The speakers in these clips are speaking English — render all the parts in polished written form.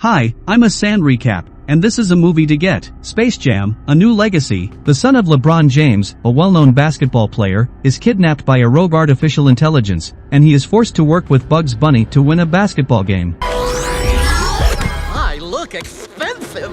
Hi, I'm a Sand Recap, and this is a movie to get. Space Jam, A New Legacy. The son of LeBron James, a well-known basketball player, is kidnapped by a rogue artificial intelligence, and he is forced to work with Bugs Bunny to win a basketball game. I look expensive.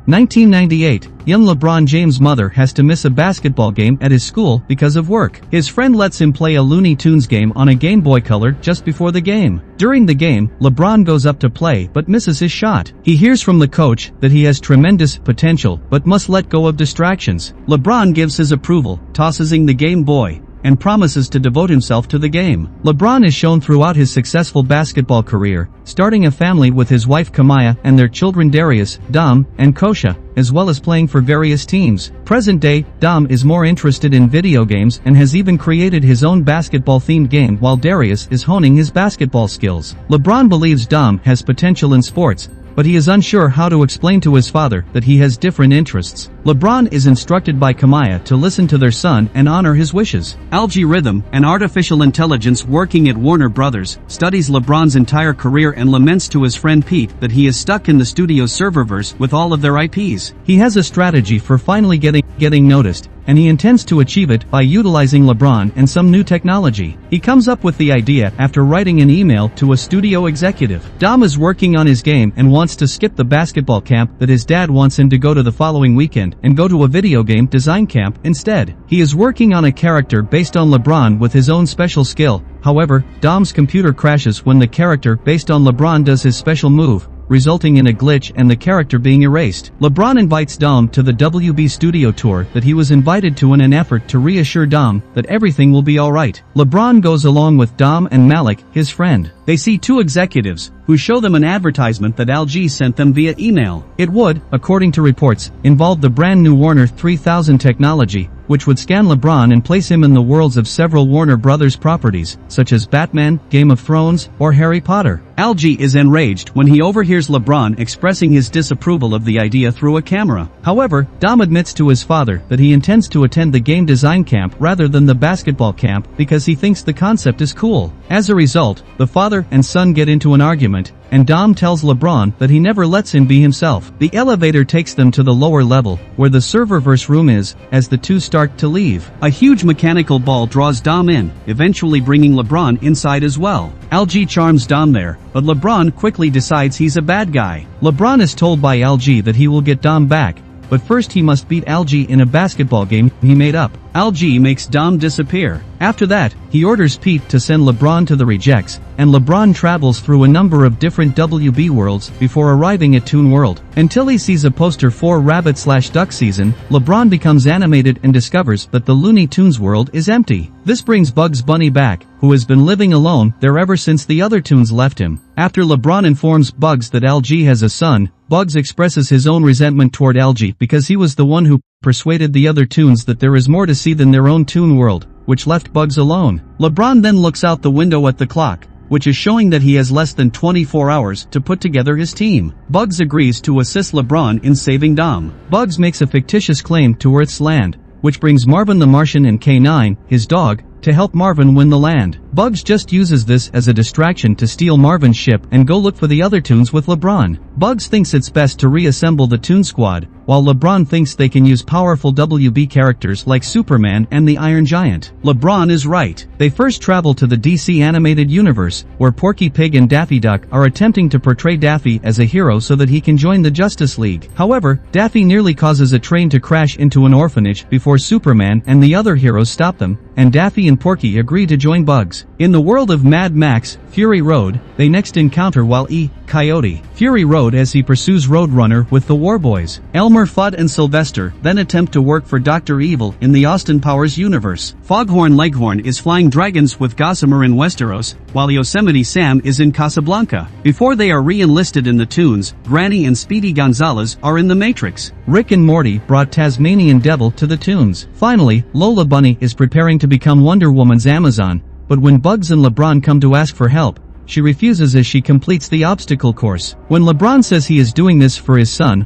1998, young LeBron James' mother has to miss a basketball game at his school because of work. His friend lets him play a Looney Tunes game on a Game Boy Color just before the game. During the game, LeBron goes up to play but misses his shot. He hears from the coach that he has tremendous potential but must let go of distractions. LeBron gives his approval, tossing the Game Boy, and promises to devote himself to the game. LeBron is shown throughout his successful basketball career, starting a family with his wife 𝐓𝐚𝐠𝐬 and their children Darius, Dom, and Kosha, as well as playing for various teams. Present-day, Dom is more interested in video games and has even created his own basketball-themed game while Darius is honing his basketball skills. LeBron believes Dom has potential in sports, but he is unsure how to explain to his father that he has different interests. LeBron is instructed by 𝐓𝐚𝐠𝐬 to listen to their son and honor his wishes. Algorithm, an artificial intelligence working at Warner Brothers, studies LeBron's entire career and laments to his friend Pete that he is stuck in the studio's serververse with all of their IPs. He has a strategy for finally getting noticed, and he intends to achieve it by utilizing LeBron and some new technology. He comes up with the idea after writing an email to a studio executive. Dom is working on his game and wants to skip the basketball camp that his dad wants him to go to the following weekend and go to a video game design camp instead. He is working on a character based on LeBron with his own special skill. However, Dom's computer crashes when the character based on LeBron does his special move, resulting in a glitch and the character being erased. LeBron invites Dom to the WB studio tour that he was invited to in an effort to reassure Dom that everything will be alright. LeBron goes along with Dom and Malik, his friend. They see two executives, who show them an advertisement that LG sent them via email. It would, according to reports, involve the brand new Warner 3000 technology, which would scan LeBron and place him in the worlds of several Warner Brothers properties, such as Batman, Game of Thrones, or Harry Potter. LG is enraged when he overhears LeBron expressing his disapproval of the idea through a camera. However, Dom admits to his father that he intends to attend the game design camp rather than the basketball camp because he thinks the concept is cool. As a result, the father and son get into an argument, and Dom tells LeBron that he never lets him be himself. The elevator takes them to the lower level, where the serververse room is, as the two start to leave. A huge mechanical ball draws Dom in, eventually bringing LeBron inside as well. LG charms Dom there, but LeBron quickly decides he's a bad guy. LeBron is told by LG that he will get Dom back, but first he must beat LG in a basketball game he made up. LG makes Dom disappear. After that, he orders Pete to send LeBron to the rejects, and LeBron travels through a number of different WB worlds before arriving at Toon World. Until he sees a poster for Rabbit/Duck Season, LeBron becomes animated and discovers that the Looney Tunes world is empty. This brings Bugs Bunny back, who has been living alone there ever since the other Toons left him. After LeBron informs Bugs that LG has a son, Bugs expresses his own resentment toward LG because he was the one who persuaded the other Toons that there is more to see than their own Toon world, which left Bugs alone. LeBron then looks out the window at the clock, which is showing that he has less than 24 hours to put together his team. Bugs agrees to assist LeBron in saving Dom. Bugs makes a fictitious claim to Earth's land, which brings Marvin the Martian and K9, his dog, to help Marvin win the land. Bugs just uses this as a distraction to steal Marvin's ship and go look for the other Toons with LeBron. Bugs thinks it's best to reassemble the Toon Squad, while LeBron thinks they can use powerful WB characters like Superman and the Iron Giant. LeBron is right. They first travel to the DC animated universe, where Porky Pig and Daffy Duck are attempting to portray Daffy as a hero so that he can join the Justice League. However, Daffy nearly causes a train to crash into an orphanage before Superman and the other heroes stop them, and Daffy and Porky agree to join Bugs. In the world of Mad Max, Fury Road, they next encounter Wile E. Coyote, Fury Road as he pursues Roadrunner with the War Boys. Elmer Fudd and Sylvester then attempt to work for Dr. Evil in the Austin Powers universe. Foghorn Leghorn is flying dragons with Gossamer in Westeros, while Yosemite Sam is in Casablanca. Before they are re-enlisted in the Toons, Granny and Speedy Gonzales are in the Matrix. Rick and Morty brought Tasmanian Devil to the Toons. Finally, Lola Bunny is preparing to become Wonder Woman's Amazon, but when Bugs and LeBron come to ask for help, she refuses as she completes the obstacle course. When LeBron says he is doing this for his son,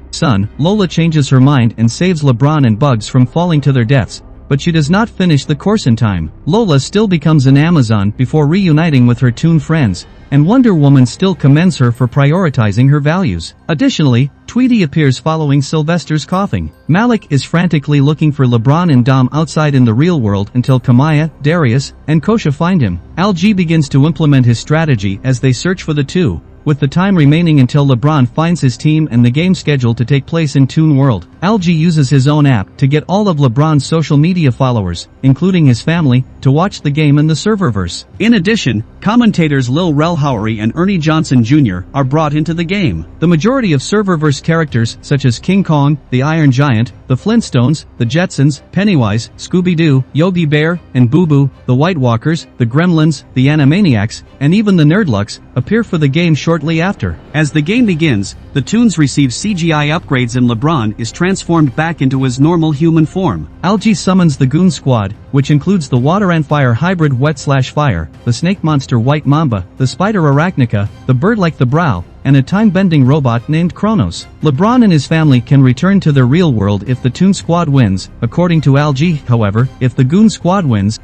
Lola changes her mind and saves LeBron and Bugs from falling to their deaths, but she does not finish the course in time. Lola still becomes an Amazon before reuniting with her Toon friends, and Wonder Woman still commends her for prioritizing her values. Additionally, Tweety appears following Sylvester's coughing. Malik is frantically looking for LeBron and Dom outside in the real world until Kamaya, Darius, and Kosha find him. LG begins to implement his strategy as they search for the two, with the time remaining until LeBron finds his team and the game scheduled to take place in Toon World. LG uses his own app to get all of LeBron's social media followers, including his family, to watch the game in the serververse. In addition, commentators Lil Rel Howery and Ernie Johnson Jr. are brought into the game. The majority of serververse characters such as King Kong, the Iron Giant, the Flintstones, the Jetsons, Pennywise, Scooby-Doo, Yogi Bear, and Boo Boo, the White Walkers, the Gremlins, the Animaniacs, and even the Nerdlucks, appear for the game shortly after. As the game begins, the Toons receive CGI upgrades and LeBron is transformed back into his normal human form. LG summons the Goon Squad, which includes the Water and Fire hybrid Wet/Fire, the Snake Monster White Mamba, the Spider Arachnica, the Bird like the Brow, and a time-bending robot named Kronos. LeBron and his family can return to their real world if the Toon Squad wins. According to LG, however, if the Goon Squad wins,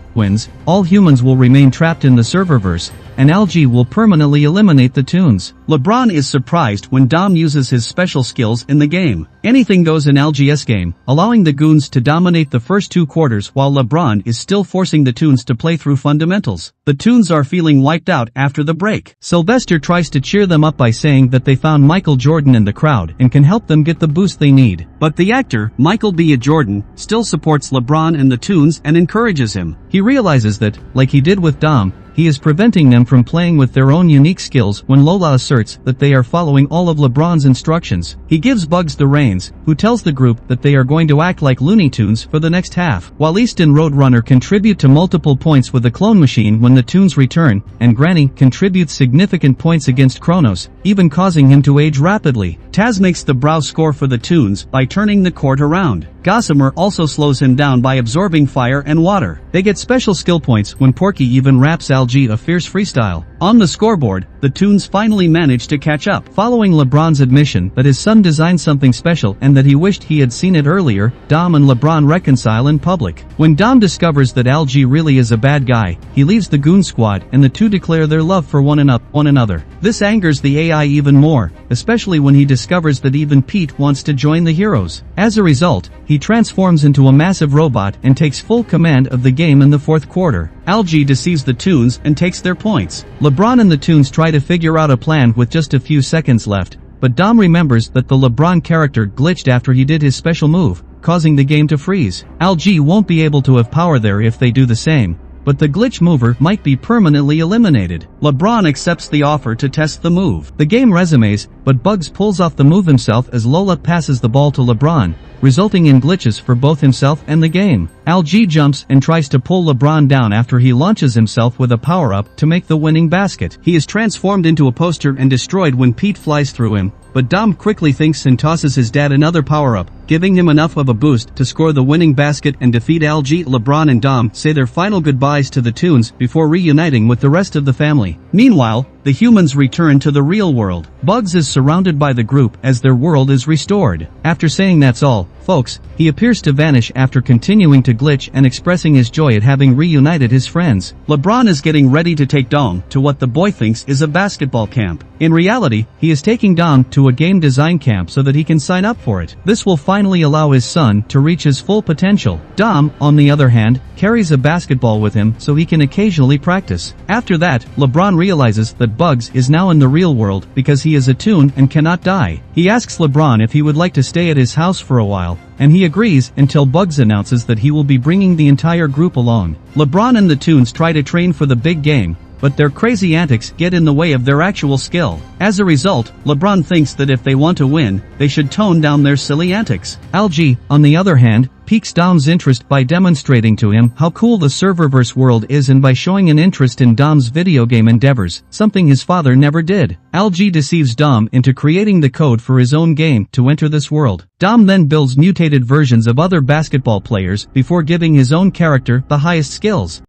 all humans will remain trapped in the serververse, and LG will permanently eliminate the Toons. LeBron is surprised when Dom uses his special skills in the game. Anything goes in LG's game, allowing the Goons to dominate the first 2 quarters while LeBron is still forcing the Toons to play through fundamentals. The Toons are feeling wiped out after the break. Sylvester tries to cheer them up by saying that they found Michael Jordan in the crowd and can help them get the boost they need. But the actor, Michael B. Jordan, still supports LeBron and the Toons and encourages him. He realizes that, like he did with Dom, he is preventing them from playing with their own unique skills when Lola asserts that they are following all of LeBron's instructions. He gives Bugs the reins, who tells the group that they are going to act like Looney Tunes for the next half. While East and Roadrunner contribute to multiple points with the clone machine when the Toons return, and Granny contributes significant points against Kronos, even causing him to age rapidly. Taz makes the brow score for the Toons by turning the court around. Gossamer also slows him down by absorbing fire and water. They get special skill points when Porky even raps LG a fierce freestyle. On the scoreboard, the Toons finally manage to catch up. Following LeBron's admission that his son designed something special and that he wished he had seen it earlier, Dom and LeBron reconcile in public. When Dom discovers that LG really is a bad guy, he leaves the Goon Squad and the two declare their love for one another. This angers the AI even more, especially when he discovers that even Pete wants to join the heroes. As a result, he transforms into a massive robot and takes full command of the game in the 4th quarter. LG deceives the Toons and takes their points. LeBron and the Toons try to figure out a plan with just a few seconds left, but Dom remembers that the LeBron character glitched after he did his special move, causing the game to freeze. LG won't be able to have power there if they do the same, but the glitch mover might be permanently eliminated. LeBron accepts the offer to test the move. The game resumes, but Bugs pulls off the move himself as Lola passes the ball to LeBron, resulting in glitches for both himself and the game. LG jumps and tries to pull LeBron down after he launches himself with a power-up to make the winning basket. He is transformed into a poster and destroyed when Pete flies through him, but Dom quickly thinks and tosses his dad another power-up, giving him enough of a boost to score the winning basket and defeat LG. LeBron and Dom say their final goodbyes to the Toons before reuniting with the rest of the family. Meanwhile, the humans return to the real world. Bugs is surrounded by the group as their world is restored. After saying that's all, folks, he appears to vanish after continuing to glitch and expressing his joy at having reunited his friends. LeBron is getting ready to take Dom to what the boy thinks is a basketball camp. In reality, he is taking Dom to a game design camp so that he can sign up for it. This will finally allow his son to reach his full potential. Dom, on the other hand, carries a basketball with him so he can occasionally practice. After that, LeBron realizes that Bugs is now in the real world because he is a Toon and cannot die. He asks LeBron if he would like to stay at his house for a while, and he agrees until Bugs announces that he will be bringing the entire group along. LeBron and the Toons try to train for the big game, but their crazy antics get in the way of their actual skill. As a result, LeBron thinks that if they want to win, they should tone down their silly antics. LG, on the other hand, piques Dom's interest by demonstrating to him how cool the serververse world is and by showing an interest in Dom's video game endeavors, something his father never did. LG deceives Dom into creating the code for his own game to enter this world. Dom then builds mutated versions of other basketball players before giving his own character the highest skills.